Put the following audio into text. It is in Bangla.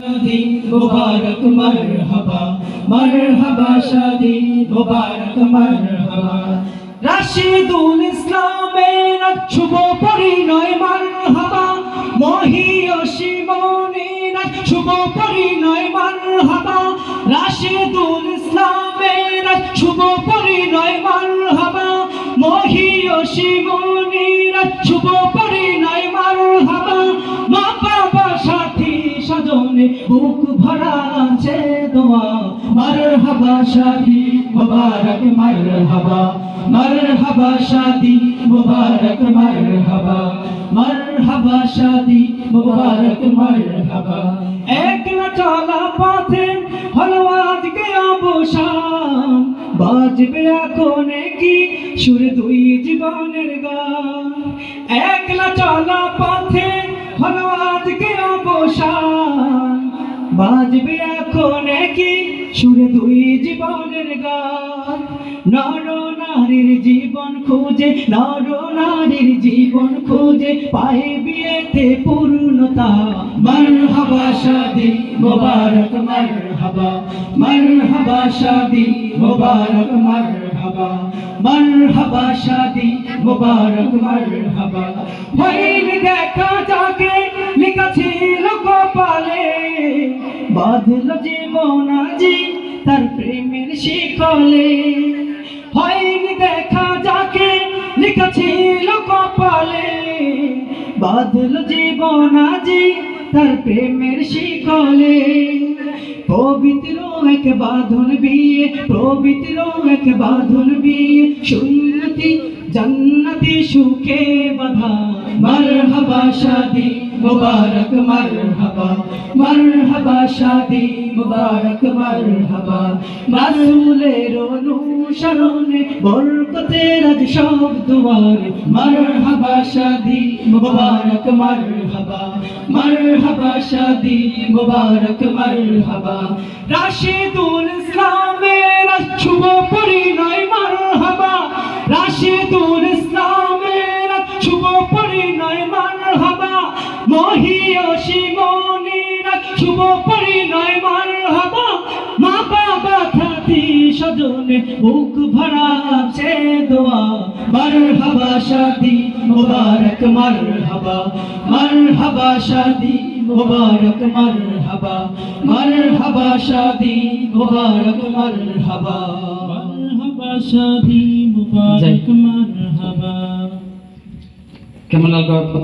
शादी मुबारक मरहबा मरहबा शादी मुबारक मरहबा রাশিদুল ইসলামের শুভ পরিণয় মারহাবা মহিয়সী মনির শুভ পরিণয় মারহাবা রাশিদুল ইসলামের শুভ পরিণয় মারহাবা মহিয়সী মনির শুভ পরিণয় মারহাবা মা বাবা সাথী স্বজনে বুক ভরা আছে দোয়া মারহাবা শাদি মুবারক মারহাবা मरहबा शादी मुबारक मरहबा मरहबा शादी मुबारक मरहबा एक न चला पथे हलो आजके अवसान बाजबे एखोने की सुर दुई जीवनेर गान एक न चला पथे हलो आजके अवसान बाजबे एखोने की सुर दुई जीवनेर गान नर नारीर जीवन खोजे नर नारीर जीवन खोजे पाए बिएते पूर्णता मरहबा शादी मुबारक मरहबा मरहबा शादी मुबारक मरहबा मरहबा शादी मुबारक मरहबा हईन देखा जाके लिखा छिलो कपाले बाँधल जीवन আজি তার প্রেমের শিকলে হয়নি দেখা যাকে লেখা ছিল কপালে বাঁধল জীবন আজি তার প্রেমের শিকলে পবিত্র এক বাঁধন বিয়ে পবিত্র এক বাঁধন বিয়ে সুন্নতি জান্নাতি সুখে বাঁধা মরহবা শাদি मुबारक मरहबा मरहबा शादी मुबारक मरहबा रसूलेर अनुसरणे बरकतेर आज सब दुआर मरहबा शादी मुबारक मरहबा मरहबा शादी मुबारक मरहबा राशिदुल इस्लामेर शुभ परिणय मरहबा राशिदुल इस्लामेर शुभ परिणय मरहबा মহিয়সী মনির শুভ পরিণয় মারহাবা মা বাবা খাতি স্বজনে বুক ভরা আছে দোয়া মারহাবা শাদি মুবারক মারহাবা মারহাবা শাদি মুবারক মারহাবা মারহাবা শাদি মুবারক মারহাবা মারহাবা শাদি মুবারক মারহাবা কেমন লাগলো?